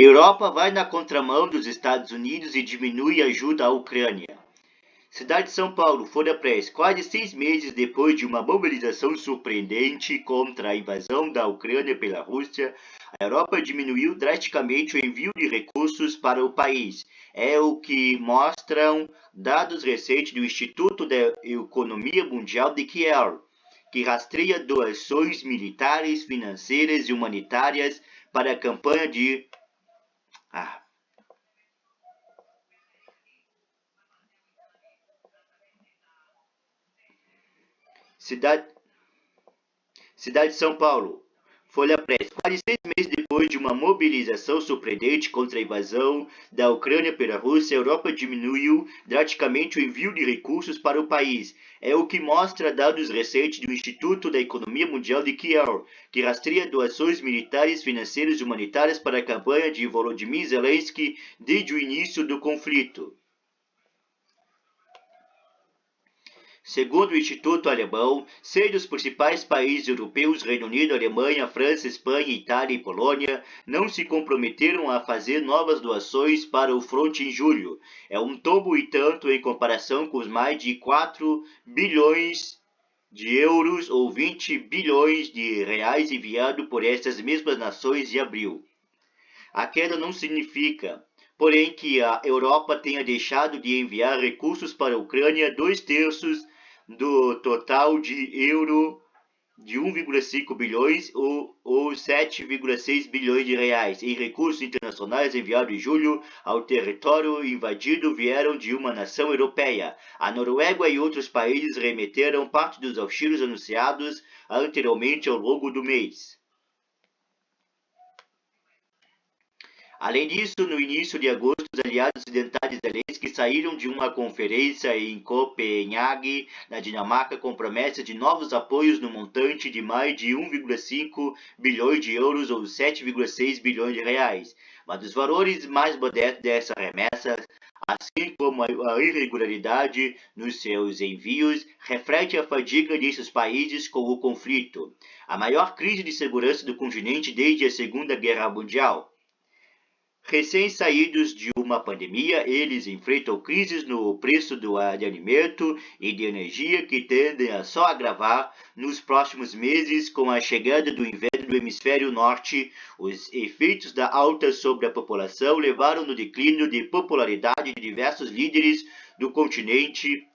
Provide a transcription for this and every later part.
Europa vai na contramão dos Estados Unidos e diminui a ajuda à Ucrânia. Cidade de São Paulo, Folha Press. Quase 6 meses depois de uma mobilização surpreendente contra a invasão da Ucrânia pela Rússia, a Europa diminuiu drasticamente o envio de recursos para o país. É o que mostram dados recentes do Instituto da Economia Mundial de Kiev, que rastreia doações militares, financeiras e humanitárias para a campanha de ah, cidade, cidade de São Paulo. Folha Press. Quase 6 meses depois de uma mobilização surpreendente contra a invasão da Ucrânia pela Rússia, a Europa diminuiu drasticamente o envio de recursos para o país. É o que mostra dados recentes do Instituto da Economia Mundial de Kiev, que rastreia doações militares, financeiras e humanitárias para a campanha de Volodymyr Zelensky desde o início do conflito. Segundo o Instituto Alemão, 6 dos principais países europeus, Reino Unido, Alemanha, França, Espanha, Itália e Polônia, não se comprometeram a fazer novas doações para o fronte em julho. É um tombo e tanto em comparação com os mais de 4 bilhões de euros ou 20 bilhões de reais enviados por essas mesmas nações em abril. A queda não significa, porém, que a Europa tenha deixado de enviar recursos para a Ucrânia, 2/3 do total de 1,5 bilhões ou 7,6 bilhões de reais em recursos internacionais enviados em julho ao território invadido vieram de uma nação europeia. A Noruega e outros países remeteram parte dos auxílios anunciados anteriormente ao longo do mês. Além disso, no início de agosto, os aliados ocidentais de Zelensky saíram de uma conferência em Copenhague, na Dinamarca, com promessas de novos apoios no montante de mais de 1,5 bilhões de euros ou 7,6 bilhões de reais. Mas os valores mais modestos dessa remessa, assim como a irregularidade nos seus envios, reflete a fadiga desses países com o conflito, a maior crise de segurança do continente desde a Segunda Guerra Mundial. Recém-saídos de uma pandemia, eles enfrentam crises no preço de alimento e de energia que tendem a só agravar nos próximos meses com a chegada do inverno do hemisfério norte. Os efeitos da alta sobre a população levaram no declínio de popularidade de diversos líderes do continente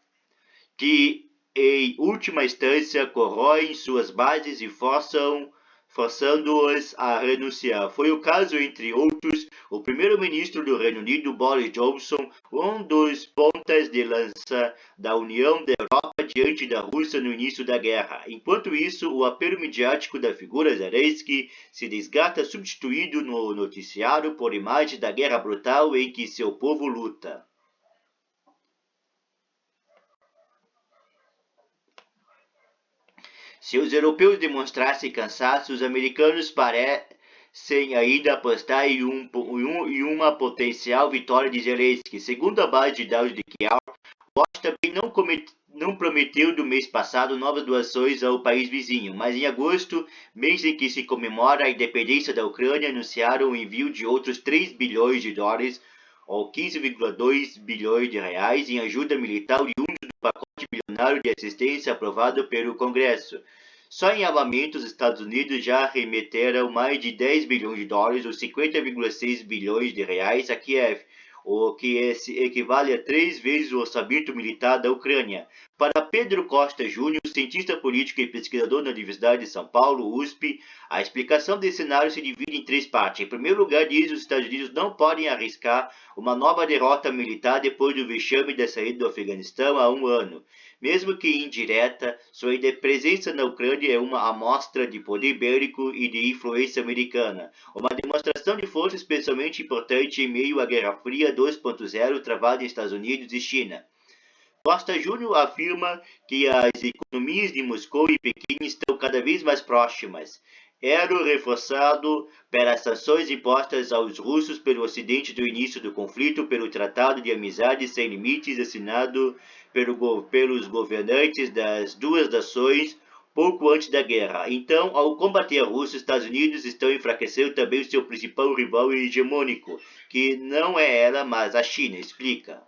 que, em última instância, corroem suas bases e forçando-os a renunciar. Foi o caso, entre outros, o primeiro-ministro do Reino Unido, Boris Johnson, um dos pontas de lança da União da Europa diante da Rússia no início da guerra. Enquanto isso, o apelo midiático da figura Zelensky se desgasta, substituído no noticiário por imagens da guerra brutal em que seu povo luta. Se os europeus demonstrassem cansaço, os americanos parecem ainda apostar em uma potencial vitória de Zelensky. Segundo a base de dados de Kiev, Washington também não prometeu do mês passado novas doações ao país vizinho, mas em agosto, mês em que se comemora a independência da Ucrânia, anunciaram o envio de outros 3 bilhões de dólares ou 15,2 bilhões de reais em ajuda militar oriundos do pacote bilionário de assistência aprovado pelo Congresso. Só em armamento, os Estados Unidos já remeteram mais de 10 bilhões de dólares ou 50,6 bilhões de reais a Kiev, o que equivale a 3 vezes o orçamento militar da Ucrânia. Para Pedro Costa Júnior, cientista político e pesquisador na Universidade de São Paulo, USP, a explicação desse cenário se divide em 3 partes. Em primeiro lugar, diz que os Estados Unidos não podem arriscar uma nova derrota militar depois do vexame da saída do Afeganistão há um ano. Mesmo que indireta, sua presença na Ucrânia é uma amostra de poder bélico e de influência americana, uma demonstração de força especialmente importante em meio à Guerra Fria 2.0 travada em Estados Unidos e China. Costa Júnior afirma que as economias de Moscou e Pequim estão cada vez mais próximas. Era reforçado pelas sanções impostas aos russos pelo Ocidente do início do conflito, pelo Tratado de Amizade Sem Limites assinado pelos governantes das duas nações, pouco antes da guerra. Então, ao combater a Rússia, os Estados Unidos estão enfraquecendo também o seu principal rival hegemônico, que não é ela, mas a China, explica.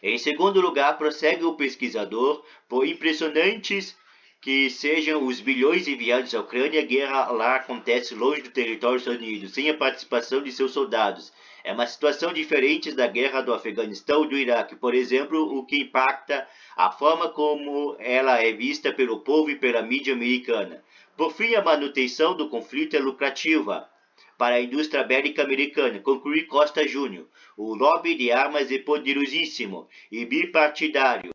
Em segundo lugar, prossegue o pesquisador, por impressionantes que sejam os bilhões enviados à Ucrânia, a guerra lá acontece longe do território dos Estados Unidos, sem a participação de seus soldados. É uma situação diferente da guerra do Afeganistão e do Iraque, por exemplo, o que impacta a forma como ela é vista pelo povo e pela mídia americana. Por fim, a manutenção do conflito é lucrativa para a indústria bélica americana, concluiu Costa Júnior. O lobby de armas é poderosíssimo e bipartidário,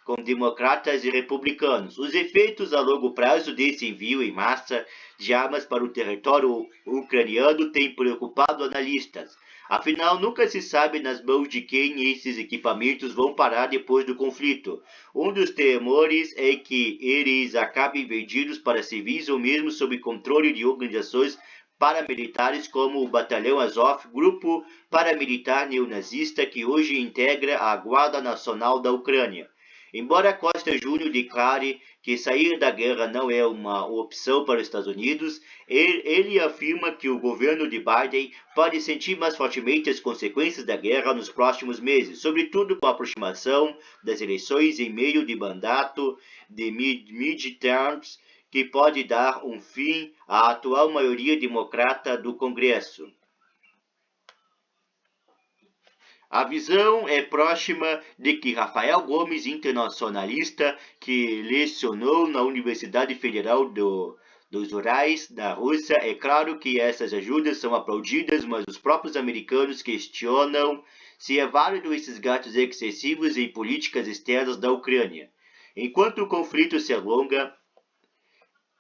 com democratas e republicanos. Os efeitos a longo prazo desse envio em massa de armas para o território ucraniano têm preocupado analistas. Afinal, nunca se sabe nas mãos de quem esses equipamentos vão parar depois do conflito. Um dos temores é que eles acabem vendidos para civis ou mesmo sob controle de organizações paramilitares como o Batalhão Azov, grupo paramilitar neonazista que hoje integra a Guarda Nacional da Ucrânia. Embora Costa Júnior declare que sair da guerra não é uma opção para os Estados Unidos, ele afirma que o governo de Biden pode sentir mais fortemente as consequências da guerra nos próximos meses, sobretudo com a aproximação das eleições em meio de mandato de midterms que pode dar um fim à atual maioria democrata do Congresso. A visão é próxima de que Rafael Gomes, internacionalista que lecionou na Universidade Federal dos Urais, na Rússia, é claro que essas ajudas são aplaudidas, mas os próprios americanos questionam se é válido esses gastos excessivos em políticas externas da Ucrânia. Enquanto o conflito se alonga,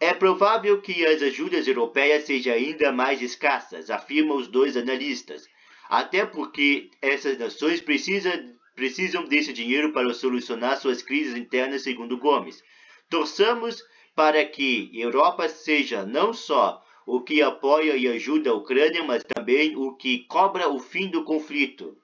é provável que as ajudas europeias sejam ainda mais escassas, afirmam os dois analistas, até porque essas nações precisam desse dinheiro para solucionar suas crises internas, segundo Gomes. Torçamos para que a Europa seja não só o que apoia e ajuda a Ucrânia, mas também o que cobra o fim do conflito.